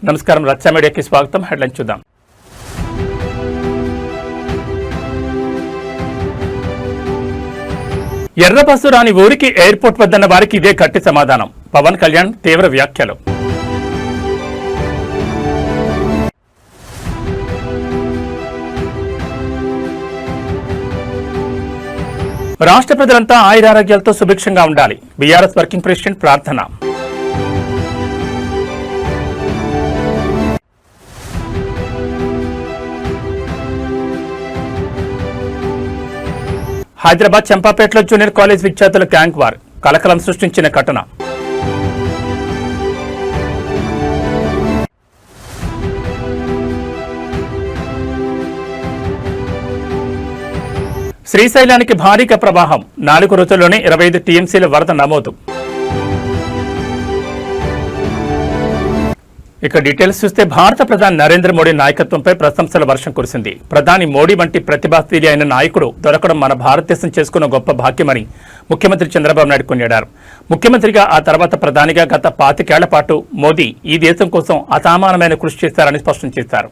నమస్కారం, రచ్చ మీడియాకి స్వాగతం. హెడ్లైన్ చూద్దాం. ఎర్ర బస్సు రాని ఊరికి ఎయిర్పోర్ట్ వద్దన్న వారికి ఇదే గట్టి సమాధానం. పవన్ కళ్యాణ్ తీవ్ర వ్యాఖ్యలు. రాష్ట్ర ప్రజలంతా ఆయురారోగ్యాలతో సుభిక్షంగా ఉండాలి. బీఆర్ఎస్ వర్కింగ్ ప్రెసిడెంట్ ప్రార్థన. హైదరాబాద్ చంపాపేటలో జూనియర్ కాలేజ్ విద్యార్థుల గ్యాంగ్ వార్ కలకలం సృష్టించిన ఘటన. శ్రీశైలానికి భారీగా ప్రవాహం. 4 రోజుల్లోనే 25 టీఎంసీల వరద నమోదు. ఇక డీటెయిల్స్ చూస్తే భారత ప్రధాని నరేంద్ర మోడీ నాయకత్వంపై ప్రశంసల వర్షం కురిసింది. ప్రధాని మోడీ వంటి ప్రతిభాశీలి అయిన నాయకుడు దొరకడం మన భారతదేశం చేసుకున్న గొప్ప భాగ్యమని ముఖ్యమంత్రి చంద్రబాబు నాయుడు కొనియాడారు. ముఖ్యమంత్రిగా ఆ తర్వాత ప్రధానిగా గత 25 ఏళ్ల పాటు మోదీ ఈ దేశం కోసం అసామానమైన కృషి చేశారని స్పష్టం చేశారు.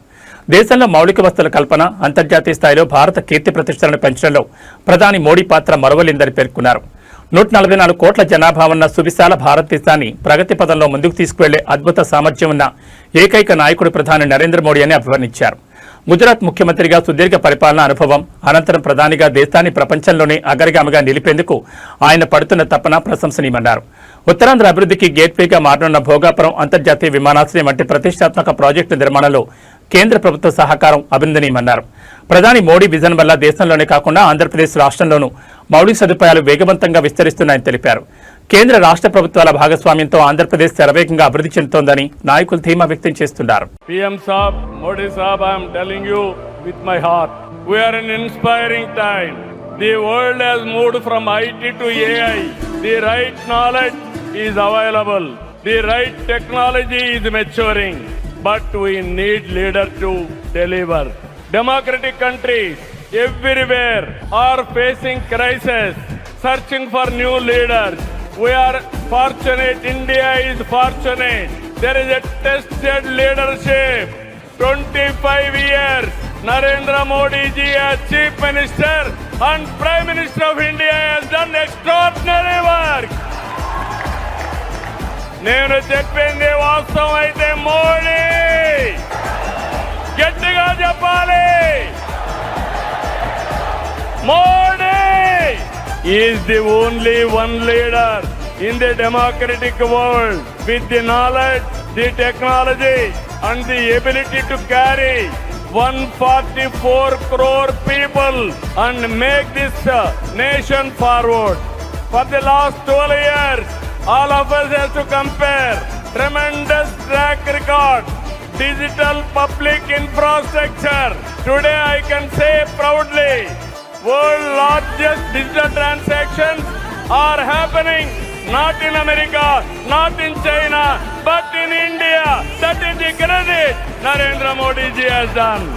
దేశంలో మౌలిక వసతుల కల్పన, అంతర్జాతీయ స్థాయిలో భారత కీర్తి ప్రతిష్టలను పెంచడంలో ప్రధాని మోడీ పాత్ర మరువలేందని పేర్కొన్నారు. 144 కోట్ల జనాభా ఉన్న సువిశాల భారతదేశాన్ని ప్రగతి పదంలో ముందుకు తీసుకువెళ్లే అద్భుత సామర్థ్యం ఉన్న ఏకైక నాయకుడు ప్రధాని నరేంద్ర మోడీ అని అభివర్ణించారు. గుజరాత్ ముఖ్యమంత్రిగా సుదీర్ఘ పరిపాలనా అనుభవం అనంతరం ప్రధానిగా దేశాన్ని ప్రపంచంలోనే అగ్రగామిగా నిలిపేందుకు ఆయన పడుతున్న తపన ప్రశంసనీయమన్నారు. ఉత్తరాంధ్ర అభివృద్ధికి గేట్వేగా మారనున్న భోగాపురం అంతర్జాతీయ విమానాశ్రయం వంటి ప్రతిష్టాత్మక ప్రాజెక్టు నిర్మాణంలో కేంద్ర ప్రభుత్వ సహకారం అభినందనీయమన్నారు. ప్రధాని మోడీ విజన్ వల్ల దేశంలోనే కాకుండా ఆంధ్రప్రదేశ్ రాష్ట్రంలోనూ మౌలిక సదుపాయాలు వేగవంతంగా విస్తరిస్తున్నాయని తెలిపారు. కేంద్ర రాష్ట్ర ప్రభుత్వాల భాగస్వామ్యంతో ఆంధ్రప్రదేశ్ శరవేగంగా అభివృద్ధి చెందుతోందని నాయకులు ధీమా వ్యక్తం చేస్తున్నారు. PM Saab, Modi Saab, I am telling you with my heart, we are in inspiring time. The world has moved from IT to AI. The right knowledge is available. The right technology is maturing. But we need leaders to deliver. Democratic countries everywhere are facing crisis, searching for new leaders. We are fortunate, India is fortunate. There is a tested leadership. 25 years, Narendra Modi ji as Chief Minister and Prime Minister of India has done extraordinary work. నేను చెప్పింది వాస్తవం అయితే మోడీ గట్టిగా చెప్పాలి. Modi is the only one leader in the democratic world with the knowledge, the technology and the ability to carry 144 crore people and make this nation forward. For the last 12 years, all of us have to compare tremendous track record, digital public infrastructure. Today I can say proudly, world largest digital transactions are happening not in America, not in China, but in India. That is the credit Narendra Modi ji has done.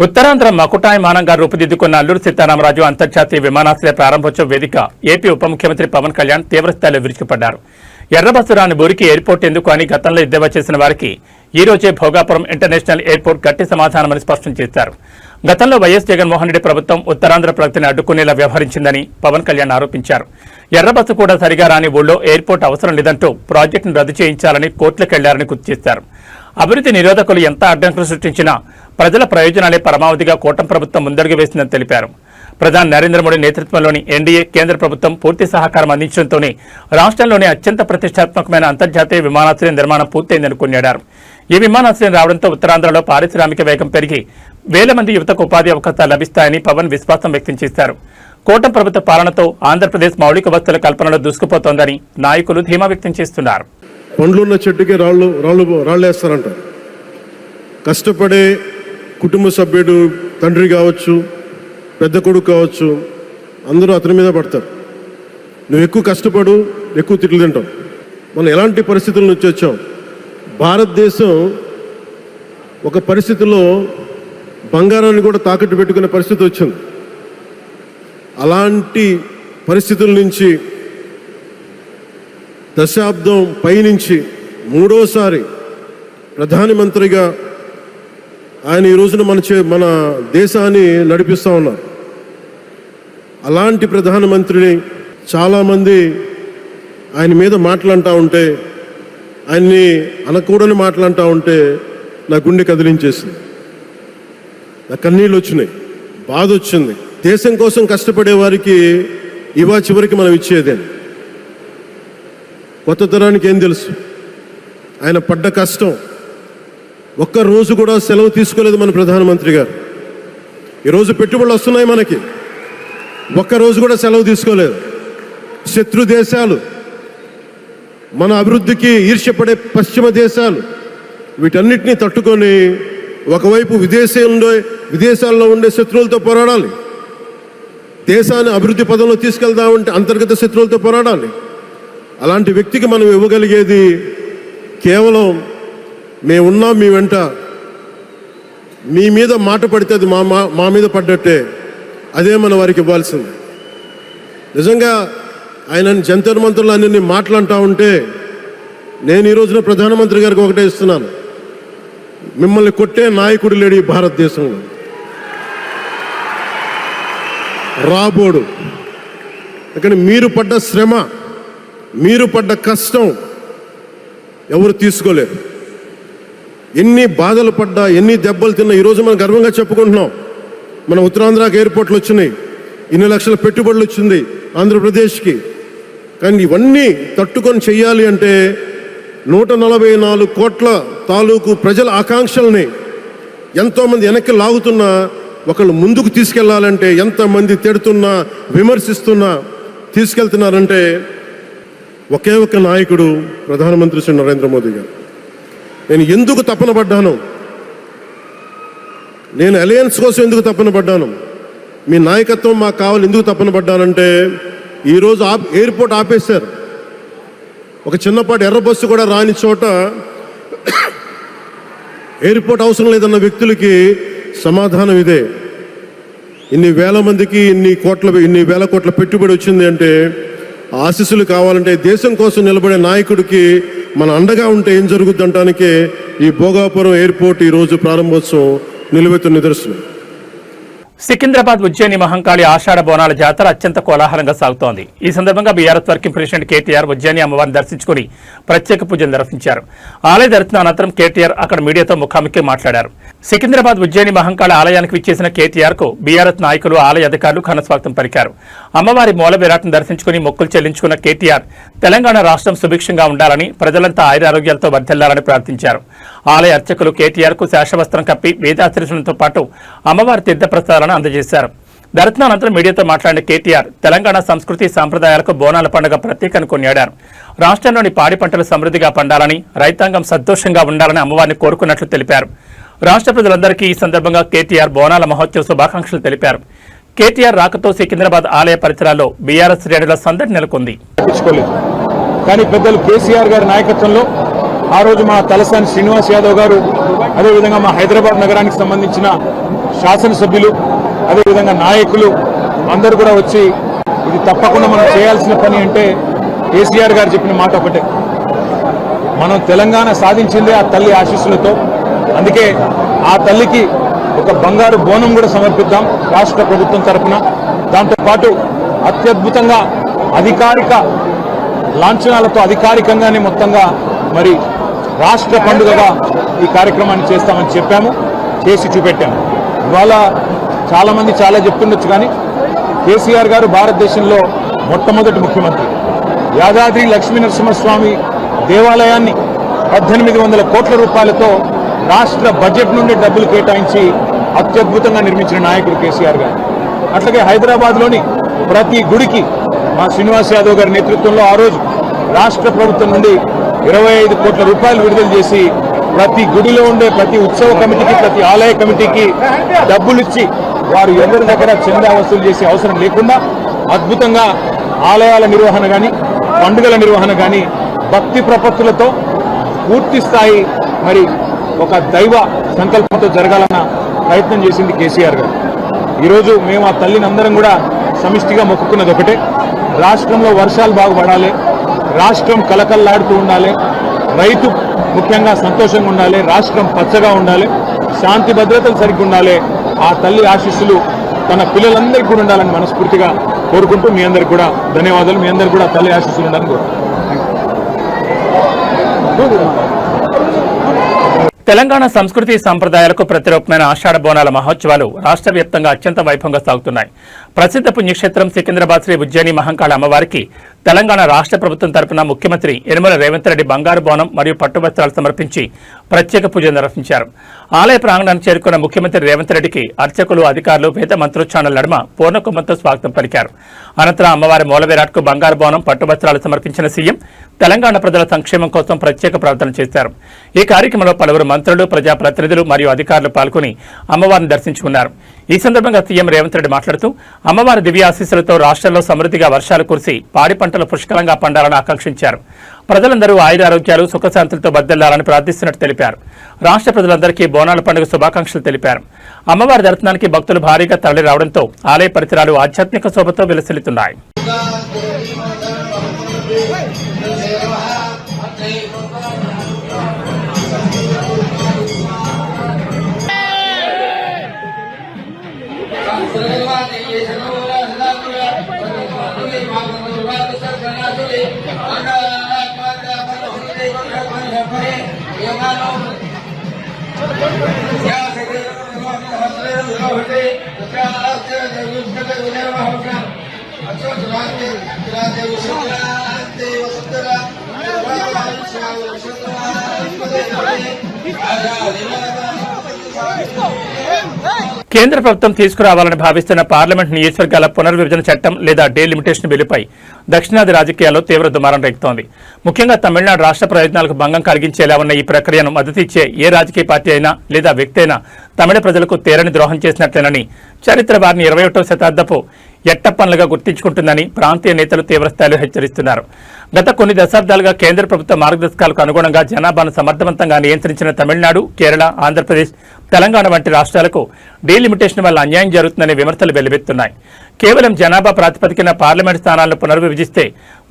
Uttarandhra మకుటాయమానంగా రూపుదిద్దుకున్న Alluri Sitaramaraju అంతర్జాతీయ విమానాశ్రయ ప్రారంభోత్సవ వేదిక AP ఉప ముఖ్యమంత్రి పవన్ కళ్యాణ్ తీవ్రస్థాయిలో విరుచుకుపడ్డారు. ఎర్రబస్సు రాని ఊరికి ఎయిర్పోర్ట్ ఎందుకు అని గతంలో ఎద్దేవా చేసిన వారికి ఈ రోజే భోగాపురం ఇంటర్నేషనల్ ఎయిర్పోర్ట్ గట్టి సమాధానమని స్పష్టం చేశారు. గతంలో వైఎస్ జగన్మోహన్ రెడ్డి ప్రభుత్వం ఉత్తరాంధ్ర ప్రగతిని అడ్డుకునేలా వ్యవహరించిందని పవన్ కళ్యాణ్ ఆరోపించారు. ఎర్రబస్సు కూడా సరిగా రాని ఊళ్ళో ఎయిర్పోర్ట్ అవసరం లేదంటూ ప్రాజెక్టును రద్దు చేయించాలని కోర్టులకెళ్లారని గుర్తు చేశారు. అభివృద్ధి నిరోధకులు ఎంత అడ్డంకులు సృష్టించినా ప్రజల ప్రయోజనాలే పరమావధిగా కూటమి ప్రభుత్వం ముందడుగు వేసిందని తెలిపారు. ప్రధాని నరేంద్ర మోడీ నేతృత్వంలోని ఎన్డీఏ కేంద్ర ప్రభుత్వం పూర్తి సహకారం అందించడంతోనే రాష్ట్రంలోనే అత్యంత ప్రతిష్టాత్మకమైన అంతర్జాతీయ విమానాశ్రయం నిర్మాణం పూర్తయిందని కొనియాడారు. ఈ విమానాశ్రయం రావడంతో ఉత్తరాంధ్రలో పారిశ్రామిక వేగం పెరిగి వేల మంది యువతకు ఉపాధి అవకాశాలు లభిస్తాయని పవన్ విశ్వాసం వ్యక్తం చేశారు. కూటమి ప్రభుత్వ పాలనతో ఆంధ్రప్రదేశ్ మౌలిక వసతుల కల్పనలో దూసుకుపోతోందని నాయకులు ధీమా వ్యక్తం చేస్తున్నారు. పండ్లున్న చెట్టుకి రాళ్ళేస్తారంట. కష్టపడే కుటుంబ సభ్యుడు, తండ్రి కావచ్చు, పెద్ద కొడుకు కావచ్చు, అందరూ అతని మీద పడతారు. నువ్వు ఎక్కువ కష్టపడు, ఎక్కువ తిట్లు తింటావు. మనం ఎలాంటి పరిస్థితుల నుంచి వచ్చాం? భారతదేశం ఒక పరిస్థితిలో బంగారాన్ని కూడా తాకట్టు పెట్టుకునే పరిస్థితి వచ్చింది. అలాంటి పరిస్థితుల నుంచి దశాబ్దం పైనుంచి మూడోసారి ప్రధానమంత్రిగా ఆయన ఈ రోజున మన దేశాన్ని నడిపిస్తూ ఉన్నారు. అలాంటి ప్రధానమంత్రిని చాలామంది ఆయన మీద మాటలంటూ ఉంటే, ఆయన్ని అనకూడని మాటలంటూ ఉంటే నా గుండె కదిలించేసింది, నా కన్నీళ్ళు వచ్చినాయి, బాధ వచ్చింది. దేశం కోసం కష్టపడే వారికి ఇవా చివరికి మనం ఇచ్చేదే. కొత్త తరానికి ఏం తెలుసు? ఆయన పడ్డ కష్టం. ఒక్క రోజు కూడా సెలవు తీసుకోలేదు మన ప్రధానమంత్రి గారు. ఈరోజు పెట్టుబడులు వస్తున్నాయి మనకి, ఒక్కరోజు కూడా సెలవు తీసుకోలేదు. శత్రు దేశాలు, మన అభివృద్ధికి ఈర్ష్యపడే పశ్చిమ దేశాలు, వీటన్నిటినీ తట్టుకొని ఒకవైపు విదేశాల్లో ఉండే శత్రువులతో పోరాడాలి, దేశాన్ని అభివృద్ధి పదంలో తీసుకెళ్దామంటే అంతర్గత శత్రువులతో పోరాడాలి. అలాంటి వ్యక్తికి మనం ఇవ్వగలిగేది కేవలం మేమున్నాం మీ వెంట, మీ మీద మాట పడితే అది మా మీద పడ్డట్టే, అదే మన వారికి ఇవ్వాల్సింది. నిజంగా ఆయన జంతర్ మంత్రులు అన్ని మాటలంటా ఉంటే నేను ఈ రోజున ప్రధానమంత్రి గారికి ఒకటే ఇస్తున్నాను, మిమ్మల్ని కొట్టే నాయకుడు లేడు ఈ భారతదేశంలో, రాబోడు. కానీ మీరు పడ్డ శ్రమ, మీరు పడ్డ కష్టం ఎవరు తీసుకోలేరు. ఎన్ని బాధలు పడ్డా, ఎన్ని దెబ్బలు తిన్నా ఈరోజు మనం గర్వంగా చెప్పుకుంటున్నాం. మన ఉత్తరాంధ్రకి ఎయిర్పోర్ట్లు వచ్చినాయి, ఇన్ని లక్షల పెట్టుబడులు వచ్చింది ఆంధ్రప్రదేశ్కి. కానీ ఇవన్నీ తట్టుకొని చెయ్యాలి అంటే 144 కోట్ల తాలూకు ప్రజల ఆకాంక్షల్ని ఎంతోమంది వెనక్కి లాగుతున్నా, ఒకళ్ళు ముందుకు తీసుకెళ్లాలంటే ఎంతమంది తిడుతున్నా విమర్శిస్తున్నా తీసుకెళ్తున్నారంటే ఒకే ఒక్క నాయకుడు ప్రధానమంత్రి శ్రీ నరేంద్ర మోదీ గారు. నేను ఎందుకు తపన పడ్డాను, నేను అలయన్స్ కోసం ఎందుకు తపన పడ్డాను, మీ నాయకత్వం మాకు కావాలి ఎందుకు తపన పడ్డానంటే, ఈరోజు ఎయిర్పోర్ట్ ఆపేశారు. ఒక చిన్నపాటి ఎర్ర బస్సు కూడా రాని చోట ఎయిర్పోర్ట్ అవసరం లేదన్న వ్యక్తులకి సమాధానం ఇదే. ఇన్ని వేల మందికి ఇన్ని వేల కోట్ల పెట్టుబడి వచ్చింది అంటే ఆశీస్సులు కావాలంటే, దేశం కోసం నిలబడే నాయకుడికి మన అండగా ఉంటే ఏం జరుగుద్ది అంటానికే ఈ భోగాపురం ఎయిర్పోర్ట్ ఈరోజు ప్రారంభోత్సవం నిలువెత్తు నిదర్శనం. సికింద్రాబాద్ ఉజ్జయిని మహంకాళి ఆషాఢ బోనాల జాతర అత్యంత కోలాహలంగా సాగుతోంది. ఈ సందర్భంగా బీఆర్ఎస్ వర్కింగ్ ప్రెసిడెంట్ కేటీఆర్ ఉజ్జయిని అమ్మవారిని దర్శించుకుని ప్రత్యేక పూజలు నిర్వహించారు. ఆలయ దర్శనం అనంతరం కేటీఆర్ అక్కడ మీడియాతో ముఖాముఖి మాట్లాడారు. సికింద్రాబాద్ ఉజ్జయిని మహంకాళి ఆలయానికి విచ్చేసిన కేటీఆర్ కు బీఆర్ఎస్ నాయకులు, ఆలయ అధికారులు ఘనస్వాగతం పలికారు. అమ్మవారి మూల విరాట్ను దర్శించుకుని మొక్కులు చెల్లించుకున్న కేటీఆర్ తెలంగాణ రాష్ట్రం సుభిక్షంగా ఉండాలని, ప్రజలంతా ఆయురారోగ్యాలతో వర్ధిల్లాలని ప్రార్థించారు. ఆలయ అర్చకులు కేటీఆర్ కు శేషవస్త్రం కప్పి వేదాశీర్షులతో పాటు అమ్మవారి తీర్థప్రసాదాలను అందజేశారు. దర్శనానంతరం మీడియాతో మాట్లాడిన కేటీఆర్ తెలంగాణ సంస్కృతి సాంప్రదాయాలకు బోనాల పండుగ ప్రత్యేకని కొనియాడారు. రాష్ట్రంలోని పాడి పంటలు సమృద్ధిగా పండాలని, రైతాంగం సంతోషంగా ఉండాలని అమ్మవారిని కోరుకున్నట్లు తెలిపారు. రాష్ట్ర ప్రజలందరికీ ఈ సందర్భంగా కేటీఆర్ బోనాల మహోత్సవ శుభాకాంక్షలు తెలిపారు. కేటీఆర్ రాకతో సికింద్రాబాద్ ఆలయ పరిసరాల్లో బీఆర్ఎస్ శ్రేణుల సందడి నెలకొంది. కానీ పెద్దలు కేసీఆర్ గారి నాయకత్వంలో ఆ రోజు మా తలసాని శ్రీనివాస్ యాదవ్ గారు, అదేవిధంగా మా హైదరాబాద్ నగరానికి సంబంధించిన శాసనసభ్యులు, అదేవిధంగా నాయకులు అందరూ కూడా వచ్చి ఇది తప్పకుండా మనం చేయాల్సిన పని అంటే కేసీఆర్ గారు చెప్పిన మాట ఒకటే, మనం తెలంగాణ సాధించిందే ఆ తల్లి ఆశీస్సులతో. అందుకే ఆ తల్లికి ఒక బంగారు బోనం కూడా సమర్పిద్దాం రాష్ట్ర ప్రభుత్వం తరఫున. దాంతోపాటు అత్యద్భుతంగా అధికారిక లాంఛనాలతో అధికారికంగానే మొత్తంగా మరి రాష్ట్ర పండుగగా ఈ కార్యక్రమాన్ని చేస్తామని చెప్పాము, చేసి చూపెట్టాము. ఇవాళ చాలామంది చాలా చెప్తుండొచ్చు, కానీ కేసీఆర్ గారు భారతదేశంలో మొట్టమొదటి ముఖ్యమంత్రి. యాదాద్రి లక్ష్మీనరసింహస్వామి దేవాలయాన్ని 1800 కోట్ల రూపాయలతో రాష్ట్ర బడ్జెట్ నుండి డబ్బులు కేటాయించి అత్యద్భుతంగా నిర్మించిన నాయకుడు కేసీఆర్ గారు. అట్లాగే హైదరాబాద్లోని ప్రతి గుడికి మా శ్రీనివాస్ యాదవ్ గారి నేతృత్వంలో ఆ రోజు రాష్ట్ర ప్రభుత్వం నుండి 25 కోట్ల రూపాయలు విడుదల చేసి ప్రతి గుడిలో ఉండే ప్రతి ఉత్సవ కమిటీకి, ప్రతి ఆలయ కమిటీకి డబ్బులు ఇచ్చి వారు ఎవరి దగ్గర చందా వసూలు చేసే అవసరం లేకుండా అద్భుతంగా ఆలయాల నిర్వహణ కానీ, పండుగల నిర్వహణ కానీ భక్తి ప్రపత్తులతో పూర్తి స్థాయి మరి ఒక దైవ సంకల్పంతో జరగాలన్న ప్రయత్నం చేసింది కేసీఆర్ గారు. ఈరోజు మేము ఆ తల్లిని అందరం కూడా సమిష్టిగా మొక్కుకున్నది ఒకటే, రాష్ట్రంలో వర్షాలు బాగా పడాలి, రాష్ట్రం కలకల్లాడుతూ ఉండాలి, రైతు ముఖ్యంగా సంతోషంగా ఉండాలి, రాష్ట్రం పచ్చగా ఉండాలి, శాంతి భద్రతలు సరిగ్గా ఉండాలి. ఆ తల్లి ఆశీస్సులు తన పిల్లలందరికీ కూడా ఉండాలని మనస్ఫూర్తిగా కోరుకుంటూ మీ అందరికి కూడా ధన్యవాదాలు. మీ అందరికి కూడా తల్లి ఆశీస్సులు ఉండాలని కోరుకుంటున్నాను. తెలంగాణ సంస్కృతి సంప్రదాయాలకు ప్రతిరూపమైన ఆషాఢ బోనాల మహోత్సవాలు రాష్ట్ర వ్యాప్తంగా అత్యంత వైభవంగా సాగుతున్నాయి. ప్రసిద్ధ పుణ్యక్షేత్రం సికింద్రాబాద్ శ్రీ ఉజ్జయిని మహంకాళ అమ్మవారికి తెలంగాణ రాష్ట్ర ప్రభుత్వం తరపున ముఖ్యమంత్రి యనమల రేవంత్ రెడ్డి బంగారు బోనం మరియు పట్టువస్త్రాలు సమర్పించి ప్రత్యేక పూజలు నిర్వహించారు. ఆలయ ప్రాంగణానికి చేరుకున్న ముఖ్యమంత్రి రేవంత్ రెడ్డికి అర్చకులు, అధికారులు వేద మంత్రోచ్చారణల నడుమ పూర్ణకుంభంతో స్వాగతం పలికారు. అనంతరం అమ్మవారి మూలవిరాట్కు బంగారు బోనం, పట్టువస్త్రాలు సమర్పించిన సీఎం తెలంగాణ ప్రజల సంక్షేమం కోసం ప్రత్యేక ప్రార్థన చేశారు. ఈ కార్యక్రమంలో పలువురు మంత్రులు, ప్రజాప్రతినిధులు మరియు అధికారులు పాల్గొని అమ్మవారిని దర్శించుకున్నారు. ఈ సందర్భంగా సీఎం రేవంత్ రెడ్డి మాట్లాడుతూ అమ్మవారి దివ్య ఆశీస్సులతో రాష్ట్రంలో సమృద్ధిగా వర్షాలు కురిసి పాడి పంటలు పుష్కలంగా పండాలని ఆకాంక్షించారు. ప్రజలందరూ ఆయురారోగ్యాలు, సుఖశాంతులతో బద్దెల్లాలని ప్రార్థిస్తున్నట్టు తెలిపారు. రాష్ట్ర ప్రజలందరికీ బోనాల పండుగ శుభాకాంక్షలు తెలిపారు. అమ్మవారి దర్శనానికి భక్తులు భారీగా తరలి రావడంతో ఆలయ పరిసరాలు ఆధ్యాత్మిక శోభతో విలసిల్లుతున్నాయి. కేంద్ర ప్రభుత్వం తీసుకురావాలని భావిస్తున్న పార్లమెంట్ నియోజకవర్గాల పునర్విభజన చట్టం లేదా డీలిమిటేషన్ బిల్లుపై దక్షిణాది రాజకీయాల్లో తీవ్ర దుమారం రేగుతోంది. ముఖ్యంగా తమిళనాడు రాష్ట్ర ప్రయోజనాలకు భంగం కలిగించేలా ఉన్న ఈ ప్రక్రియను మద్దతిచ్చే ఏ రాజకీయ పార్టీ అయినా లేదా వ్యక్తి అయినా తమిళ ప్రజలకు తీరని ద్రోహం చేసినట్లేనని చరిత్ర వారిని 21వ శతాబ్దపు ఎట్టప్పన్లుగా గుర్తించుకుంటుందని ప్రాంతీయ నేతలు తీవ్రస్థాయిలో హెచ్చరిస్తున్నారు. గత కొన్ని దశాబ్దాలుగా కేంద్ర ప్రభుత్వ మార్గదర్శకాలకు అనుగుణంగా జనాభాను సమర్థవంతంగా నియంత్రించిన తమిళనాడు, కేరళ, ఆంధ్రప్రదేశ్, తెలంగాణ వంటి రాష్ట్రాలకు డీలిమిటేషన్ వల్ల అన్యాయం జరుగుతుందనే విమర్శలు వెల్లువెత్తున్నాయి. కేవలం జనాభా ప్రాతిపదికన పార్లమెంట్ స్థానాలను పునర్విభజిస్తే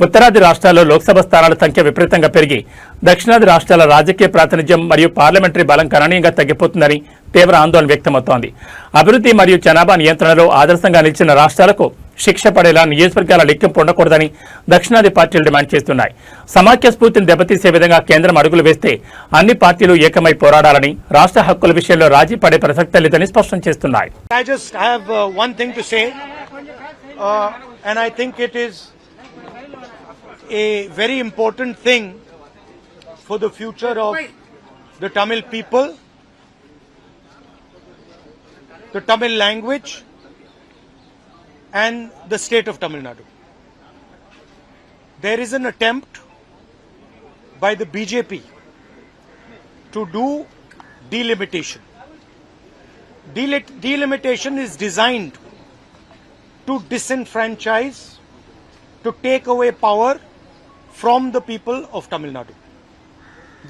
ఉత్తరాది రాష్ట్రాల్లో లోక్సభ స్థానాల సంఖ్య విపరీతంగా పెరిగి దక్షిణాది రాష్ట్రాల రాజకీయ ప్రాతినిధ్యం మరియు పార్లమెంటరీ బలం గణనీయంగా తగ్గిపోతుందని తీవ్ర ఆందోళన వ్యక్తమవుతోంది. అభివృద్ధి మరియు జనాభా నియంత్రణలో ఆదర్శంగా నిలిచిన రాష్ట్రాలకు శిక్ష పడేలా నియోజకవర్గాల లెక్కింపు ఉండకూడదని దక్షిణాది పార్టీలు డిమాండ్ చేస్తున్నాయి. సమాఖ్య స్ఫూర్తిని దెబ్బతీసే విధంగా కేంద్రం అడుగులు వేస్తే అన్ని పార్టీలు ఏకమై పోరాడాలని, రాష్ట్ర హక్కుల విషయంలో రాజీ పడే ప్రసక్తే లేదని స్పష్టం చేస్తున్నాయి. I just have one thing to say, and I think it is a very important thing for the future of the Tamil people, the Tamil language, and the state of Tamil Nadu. There is an attempt by the BJP to do delimitation. Delimitation is designed to disenfranchise, to take away power from the people of Tamil Nadu.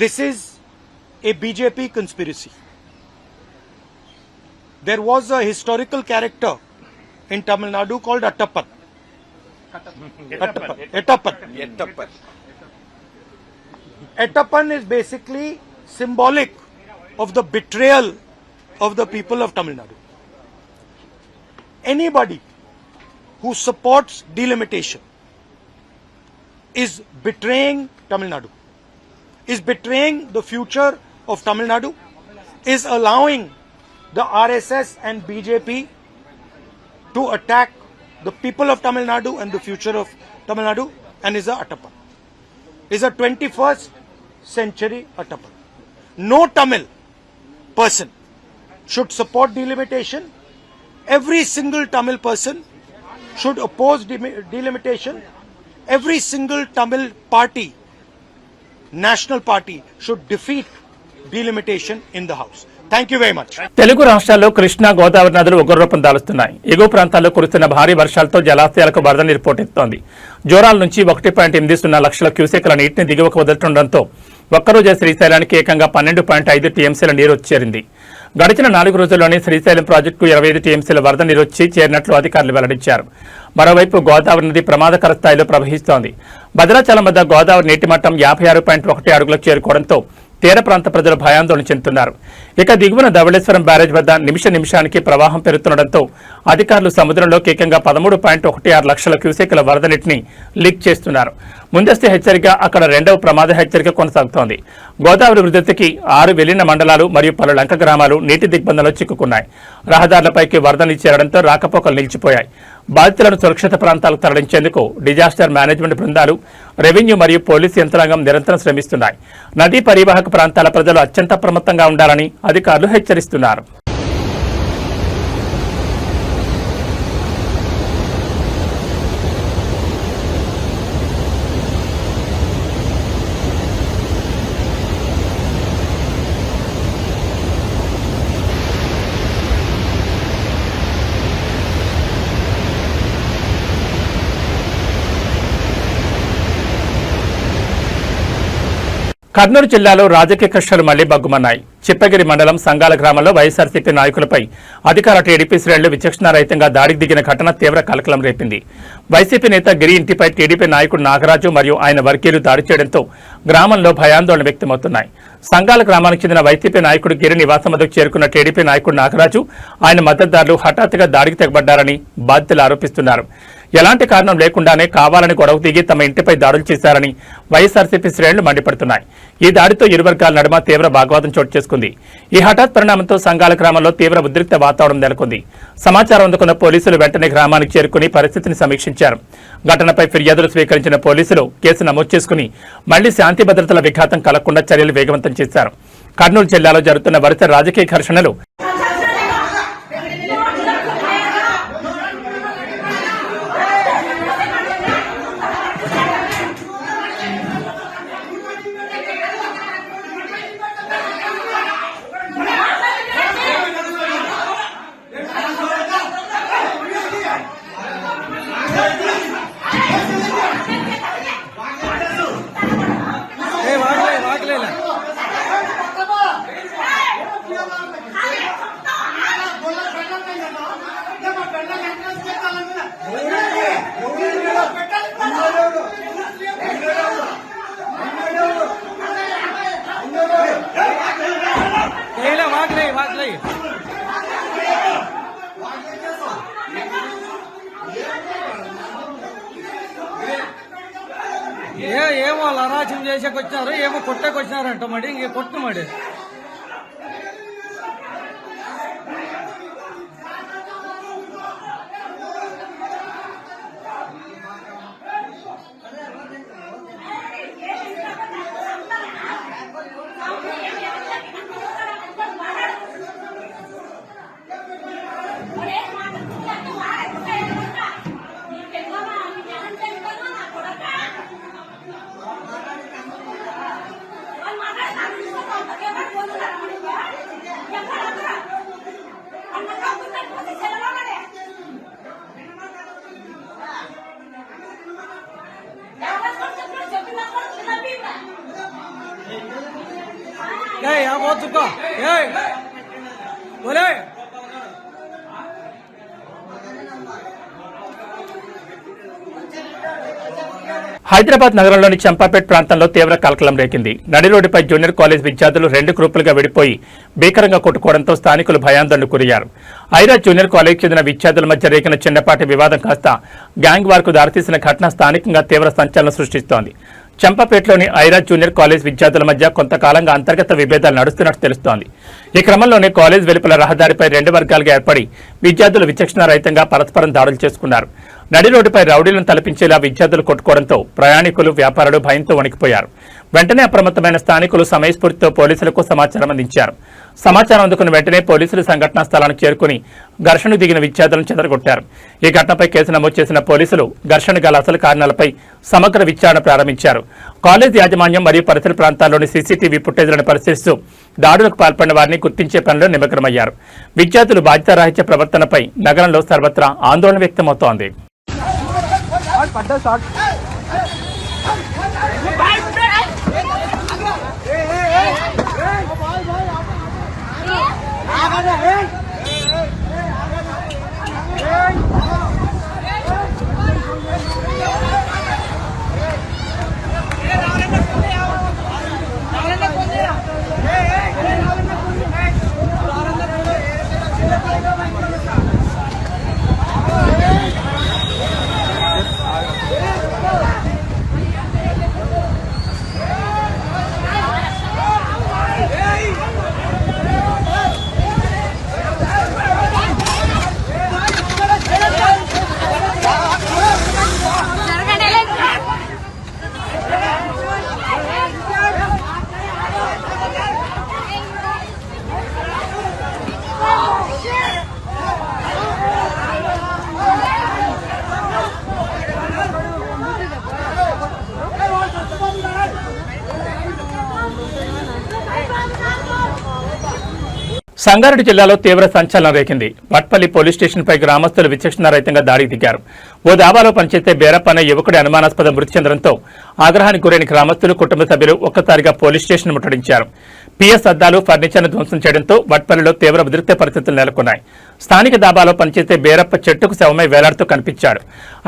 This is a BJP conspiracy. There was a historical character in Tamil Nadu called Attappan. Attappan is basically symbolic of the betrayal of the people of Tamil Nadu. Anybody who supports delimitation is betraying Tamil Nadu, is betraying the future of Tamil Nadu, is allowing the RSS and BJP to attack the people of Tamil Nadu and the future of Tamil Nadu, and is a Attappan. Is a 21st century Attappan. No Tamil person should support delimitation. Every single Tamil person should oppose delimitation. Every single Tamil party, national party, should defeat delimitation in the house. Thank you very much. Telugu రాష్ట్రాల్లో కృష్ణా, గోదావరి నదులు ఉగ్రరూపం దాలుస్తున్నాయి. ఎగువ ప్రాంతాల్లో కురుస్తున్న భారీ వర్షాలతో జలాశయాలకు వరద నీరు పోటెత్తోంది. జోరాల నుంచి 1.80 లక్షల క్యూసెక్ల నీటిని దిగువకు వదులుతుండటంతో ఒక్కరోజే శ్రీశైలానికి ఏకంగా 12.5 టీఎంసీల నీరు వచ్చేరింది. గడిచిన 4 రోజుల్లోనే శ్రీశైలం ప్రాజెక్టుకు 25 టీఎంసీల వరద నీరు వచ్చి చేరినట్లు అధికారులు వెల్లడించారు. మరోవైపు గోదావరి నది ప్రమాదకర స్థాయిలో ప్రవహిస్తోంది. భద్రాచలం వద్ద గోదావరి నీటి మట్టం 56.1 అడుగులకు చేరుకోవడంతో తీర ప్రాంత ప్రజలు భయాందోళన చెందుతున్నారు. ఇక దిగువన ధవళేశ్వరం బ్యారేజ్ వద్ద నిమిషానికి ప్రవాహం పెరుగుతుండటంతో అధికారులు సముద్రంలోకి ఏకంగా 13.16 లక్షల క్యూసెక్ల వరద నీటిని లీక్ చేస్తున్నారు. ముందస్తు హెచ్చరిక అక్కడ రెండవ ప్రమాద హెచ్చరిక కొనసాగుతోంది. గోదావరి ఉధృతికి 6 వెలిన మండలాలు మరియు పలు లంక గ్రామాలు నీటి దిగ్బంధంలో చిక్కుకున్నాయి. రహదారులపైకి వరద నీరు చేరడంతో రాకపోకలు నిలిచిపోయాయి. బాధితులను సురక్షిత ప్రాంతాలకు తరలించేందుకు డిజాస్టర్ మేనేజ్మెంట్ బృందాలు, రెవెన్యూ మరియు పోలీసు యంత్రాంగం నిరంతరం శ్రమిస్తున్నాయి. నదీ పరివాహక ప్రాంతాల ప్రజలు అత్యంత అప్రమత్తంగా ఉండాలని అధికారులు హెచ్చరిస్తున్నారు. కర్నూలు జిల్లాలో రాజకీయ కష్టాలు మళ్లీ బగ్గుమన్నాయి. చిప్పగిరి మండలం సంగాల గ్రామంలో వైఎస్ఆర్సీపీ నాయకులపై అధికార టీడీపీ శ్రేణులు విచక్షణారహితంగా దాడికి దిగిన ఘటన తీవ్ర కలకలం రేపింది. వైసీపీ నేత గిరి ఇంటిపై టీడీపీ నాయకుడు నాగరాజు మరియు ఆయన వర్గీయులు దాడి చేయడంతో గ్రామంలో భయాందోళన వ్యక్తమవుతున్నాయి. సంగాల గ్రామానికి చెందిన వైసీపీ నాయకుడు గిరి నివాసం వద్దకు చేరుకున్న టీడీపీ నాయకుడు నాగరాజు, ఆయన మద్దతుదారులు హఠాత్తుగా దాడికి తెగబడ్డారని బాధితులు ఆరోపిస్తున్నారు. ఎలాంటి కారణం లేకుండానే కావాలని గొడవ దిగి తమ ఇంటిపై దాడులు చేశారని వైఎస్ఆర్సీపీ శ్రేణులు మండిపడుతున్నాయి. ఈ దాడితో ఇరు వర్గాల నడుమ తీవ్ర వాగ్వాదం చోటు చేసుకుంది. ఈ హఠాత్ పరిణామంతో సంగాల గ్రామంలో తీవ్ర ఉద్రిక్త వాతావరణం నెలకొంది. సమాచారం అందుకున్న పోలీసులు వెంటనే గ్రామానికి చేరుకుని పరిస్థితిని సమీక్షించారు. ఘటనపై ఫిర్యాదులు స్వీకరించిన పోలీసులు కేసు నమోదు చేసుకుని మళ్లీ శాంతి భద్రతల విఘాతం కలగకుండా చర్యలు వేగవంతం చేశారు. కర్నూలు జిల్లాలో జరుగుతున్న వరుస రాజకీయ ఘర్షణలు ఏమో అరాచం చేసేకొచ్చారు, ఏమో కొట్టకొచ్చినారంట. మరి ఇంక కొట్టు మరి హైదరాబాద్ నగరంలోని చంపాపేట్ ప్రాంతంలో తీవ్ర కలకలం రేకింది. నడి రోడ్డుపై జూనియర్ కాలేజ్ విద్యార్థులు 2 గ్రూపులుగా విడిపోయి భీకరంగా కొట్టుకోవడంతో స్థానికులు భయాందోళనకు గురయ్యారు. ఐరా జూనియర్ కాలేజ్ చెందిన విద్యార్థుల మధ్య రేకిన చిన్నపాటి వివాదం కాస్త గ్యాంగ్ వార్కు దారితీసిన ఘటన స్థానికంగా తీవ్ర సంచలనం సృష్టిస్తోంది. చంపాపేటలోని ఐరా జూనియర్ కాలేజ్ విద్యార్థుల మధ్య కొంతకాలంగా అంతర్గత విభేదాలు నడుస్తున్నట్టు తెలుస్తోంది. ఈ క్రమంలోనే కాలేజ్ వెలుపల రహదారిపై 2 వర్గాలుగా ఏర్పడి విద్యార్థులు విచక్షణారహితంగా పరస్పరం దాడులు చేసుకున్నారు. నడి రోడ్డుపై రౌడీలను తలపించేలా విద్యార్థులు కొట్టుకోవడంతో ప్రయాణికులు, వ్యాపారులు భయంతో వణికిపోయారు. వెంటనే అప్రమత్తమైన స్థానికులు సమయస్ఫూర్తితో పోలీసులకు సమాచారం అందించారు. సమాచారం అందుకున్న వెంటనే పోలీసులు సంఘటనా స్థలానికి చేరుకుని ఘర్షణకు దిగిన విద్యార్థులను చెదరగొట్టారు. ఈ ఘటనపై కేసు నమోదు చేసిన పోలీసులు ఘర్షణ గల అసలు కారణాలపై సమగ్ర విచారణ ప్రారంభించారు. కాలేజ్ యాజమాన్యం మరియు పరిసర ప్రాంతాల్లోని సీసీటీవీ ఫుటేజ్లను పరిశీలిస్తూ దాడులకు పాల్పడిన వారిని గుర్తించే పనిలో నిమగ్నమయ్యారు. విద్యార్థులు బాధ్యతారాహిత్య ప్రవర్తనపై నగరంలో సర్వత్రా ఆందోళన వ్యక్తమవుతోంది. సంగారెడ్డి జిల్లాలో తీవ్ర సంచలనం రేకింది. వట్పల్లి పోలీస్ స్టేషన్పై గ్రామస్తులు విచక్షణారహితంగా దాడికి దిగారు. ఓ దాబాలో పనిచేసే బేరప్ప అనే యువకుడి అనుమానాస్పద మృతి చెందడంతో ఆగ్రహానికి గురైన గ్రామస్తులు, కుటుంబ సభ్యులు ఒక్కసారిగా పోలీస్ స్టేషన్ ముట్టడించారు. పిఎస్ అద్దాలు, ఫర్నిచర్ను ధ్వంసం చేయడంతో వట్పల్లిలో తీవ్ర ఉద్రిక్త పరిస్థితులు నెలకొన్నాయి. స్థానిక దాబాలో పనిచేసే బేరప్ప చెట్టుకు శవమై వేలాడుతూ కనిపించాడు.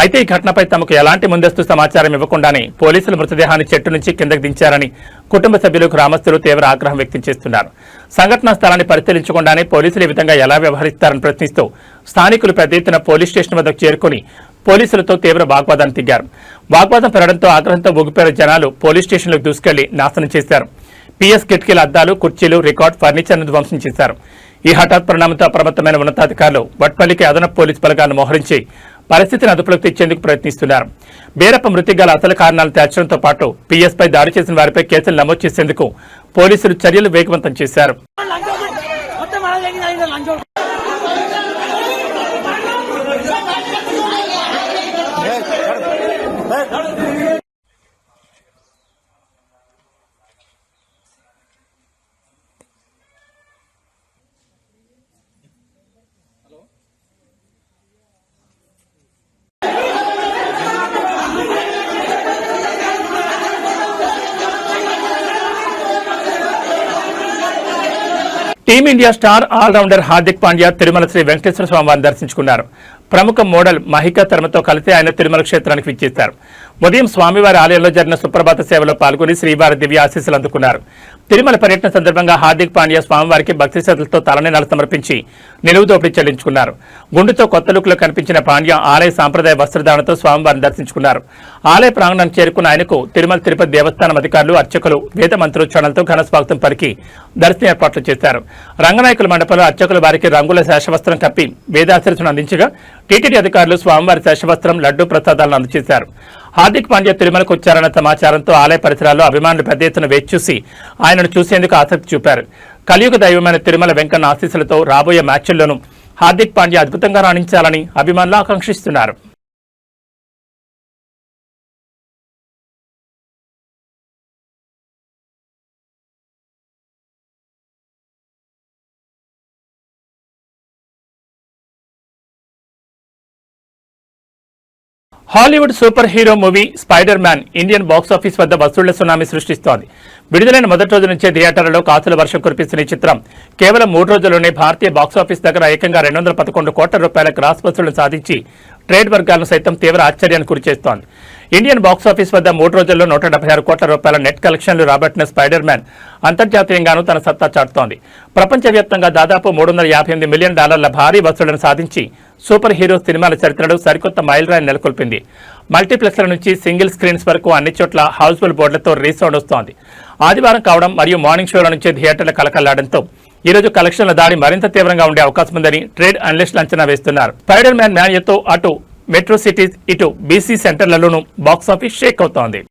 అయితే ఈ ఘటనపై తమకు ఎలాంటి ముందస్తు సమాచారం ఇవ్వకుండానే పోలీసులు మృతదేహాన్ని చెట్టు నుంచి కిందకు దించారని కుటుంబ సభ్యులు, గ్రామస్తులు తీవ్ర ఆగ్రహం వ్యక్తం చేస్తున్నారు. సంఘటనా స్థలాన్ని పరిశీలించకుండానే పోలీసులు ఈ విధంగా ఎలా వ్యవహరిస్తారని ప్రశ్నిస్తూ స్థానికులు పెద్ద ఎత్తున పోలీస్ స్టేషన్ వద్దకు చేరుకుని పోలీసులతో తీవ్ర వాగ్వాదానికి దిగారు. వాగ్వాదం పెరగడంతో ఆగ్రహంతో ఊగిపోయిన జనాలు పోలీస్ స్టేషన్లోకి దూసుకెళ్లి నాశనం చేశారు. పిఎస్ కిటికీల అద్దాలు, కుర్చీలు, రికార్డ్, ఫర్నిచర్ను ధ్వంసం చేశారు. ఈ హఠాత్ పరిణామంతో అప్రమత్తమైన ఉన్నతాధికారులు వట్పల్లికి అదనపు పోలీసు బలగాలను మోహరించి పరిస్థితిని అదుపులోకి తెచ్చేందుకు ప్రయత్నిస్తున్నారు. బేరప్ప మృతికి గల అసలు కారణాలు తేల్చడంతో పాటు పిఎస్పై దాడి చేసిన వారిపై కేసులు నమోదు చేసేందుకు పోలీసులు చర్యలు వేగవంతం చేశారు. Team India star allrounder Hardik Pandya Tirumala Sri Venkateswara స్వామివారిని దర్శించుకున్నారు. ప్రముఖ మోడల్ మహికా తర్మతో కలిసి ఆయన తిరుమల క్షేత్రానికి విచ్చేశారు. ఉదయం స్వామివారి ఆలయంలో జరిగిన సుప్రభాత సేవలో పాల్గొని శ్రీవారి దివ్య ఆశీస్సులు అందుకున్నారు. తిరుమల పర్యటన సందర్భంగా హార్దిక్ పాండ్యా స్వామివారికి భక్తి శ్రద్ధలతో తలనీలాలు సమర్పించి నిలువు దోపిడీ చెల్లించుకున్నారు. గుండుతో కొత్త లుక్లో కనిపించిన పాండ్యా ఆలయ సాంప్రదాయ వస్త్రధారణతో స్వామివారిని దర్శించుకున్నారు. ఆలయ ప్రాంగణానికి చేరుకున్న ఆయనకు తిరుమల తిరుపతి దేవస్థానం అధికారులు, అర్చకులు వేద మంత్రోచ్చారణలతో ఘన స్వాగతం పలికి దర్శన ఏర్పాట్లు చేశారు. రంగనాయకుల మండపంలో అర్చకులు వారికి రంగుల శేషవస్త్రం కప్పి వేదాశీర్సును అందించగా టీటీడీ అధికారులు స్వామివారి శేషవస్త్రం, లడ్డూ ప్రసాదాలను అందజేశారు. హార్దిక్ పాండ్యా తిరుమలకు వచ్చారన్న సమాచారంతో ఆలయ పరిసరాల్లో అభిమానులు పెద్ద ఎత్తున వేచి చూసి ఆయనను చూసేందుకు ఆసక్తి చూపారు. కలియుగ దైవమైన తిరుమల వెంకన్న ఆశీస్సులతో రాబోయే మ్యాచ్ల్లోనూ హార్దిక్ పాండ్యా అద్భుతంగా రాణించాలని అభిమానులు ఆకాంక్షిస్తున్నారు. Hollywood superhero movie Spider Man Indian box office వద్ద వసూళ్ల సునామీ సృష్టిస్తోంది. విడుదలైన మొదటి రోజు నుంచే థియేటర్లలో కాసుల వర్షం కురిపిస్తున్న ఈ చిత్రం కేవలం 3 రోజుల్లోనే భారతీయ బాక్సాఫీస్ దగ్గర ఏకంగా 211 కోట్ల రూపాయల గ్రాస్ వసూళ్లు సాధించి ట్రేడ్ వర్గాలను సైతం తీవ్ర ఆశ్చర్యానికి గురిచేస్తోంది. ఇండియన్ బాక్సాఫీస్ వద్ద 3 రోజుల్లో 176 కోట్ల రూపాయల నెట్ కలెక్షన్లు రాబట్టిన స్పైడర్ మ్యాన్ అంతర్జాతీయంగానూ తన సత్తా చాటుతోంది. ప్రపంచవ్యాప్తంగా దాదాపు $358 మిలియన్ భారీ వసూళ్లను సాధించి సూపర్ హీరో సినిమాల చరిత్రలో సరికొత్త మైలురాయిని నెలకొల్పింది. మల్టీప్లెక్స్ల నుంచి సింగిల్ స్క్రీన్స్ వరకు అన్ని చోట్ల హౌస్ఫుల్ బోర్డులతో రీసౌండ్ వస్తోంది. ఆదివారం కావడం మరియు మార్నింగ్ షోల నుంచే థియేటర్ల కలకల్లాడంతో ఈ రోజు కలెక్షన్ల దాడి మరింత తీవ్రంగా ఉండే అవకాశం ఉందని ట్రేడ్ అనలిస్టులు అంచనా వేస్తున్నారు. స్పైడర్ మ్యాన్ మ్యాన్యతో అటు మెట్రో సిటీస్, ఇటు బీసీ సెంటర్లలోనూ బాక్సాఫీస్ షేక్ అవుతోంది.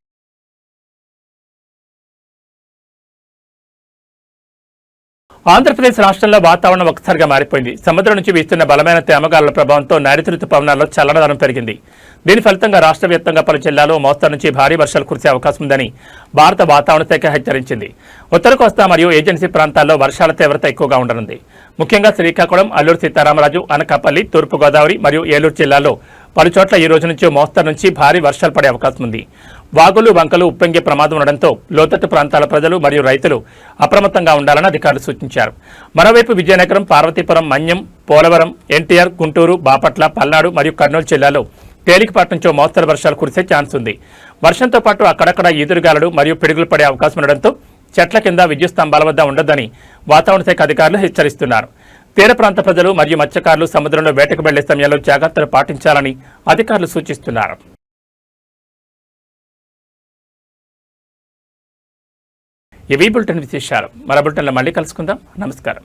ఆంధ్రప్రదేశ్ రాష్ట్రంలో వాతావరణం ఒక్కసారిగా మారిపోయింది. సముద్రం నుంచి వీస్తున్న బలమైన తేమగాలుల ప్రభావంతో నైరుతి రుతుపవనాల్లో చల్లదనం పెరిగింది. దీని ఫలితంగా రాష్ట్ర వ్యాప్తంగా పలు జిల్లాల్లో మోస్తరు నుంచి భారీ వర్షాలు కురిసే అవకాశం ఉందని భారత వాతావరణ శాఖ హెచ్చరించింది. ఉత్తర కోస్తా మరియు ఏజెన్సీ ప్రాంతాల్లో వర్షాల తీవ్రత ఎక్కువగా ఉండనుంది. ముఖ్యంగా శ్రీకాకుళం, అల్లూరు సీతారామరాజు, అనకాపల్లి, తూర్పుగోదావరి మరియు ఏలూరు జిల్లాల్లో పలు చోట్ల ఈ రోజు నుంచి మోస్తరు నుంచి భారీ వర్షాలు పడే అవకాశం ఉంది. వాగులు వంకలు ఉప్పొంగే ప్రమాదం ఉండడంతో లోతట్టు ప్రాంతాల ప్రజలు మరియు రైతులు అప్రమత్తంగా ఉండాలని అధికారులు సూచించారు. మరోవైపు విజయనగరం, పార్వతీపురం, మన్యం, పోలవరం, ఎన్టీఆర్, గుంటూరు, బాపట్ల, పల్నాడు మరియు కర్నూలు జిల్లాలో తేలికపాటి నుంచో మోస్తరు వర్షాలు కురిసే ఛాన్స్ ఉంది. వర్షంతో పాటు అక్కడక్కడ ఈదురుగాలులు మరియు పిడుగులు పడే అవకాశం ఉండడంతో చెట్ల కింద విద్యుత్ స్తంభాల వద్ద ఉండొద్దని వాతావరణ శాఖ అధికారులు హెచ్చరిస్తున్నారు. తీర ప్రాంత ప్రజలు మరియు మత్స్యకారులు సముద్రంలో వేటకు వెళ్లే సమయంలో జాగ్రత్తలు పాటించాలని అధికారులు సూచిస్తున్నారు. ఇవి బులెటిన్ విశేషాలు. మరో బులెటిన్లో మళ్ళీ కలుసుకుందాం. నమస్కారం.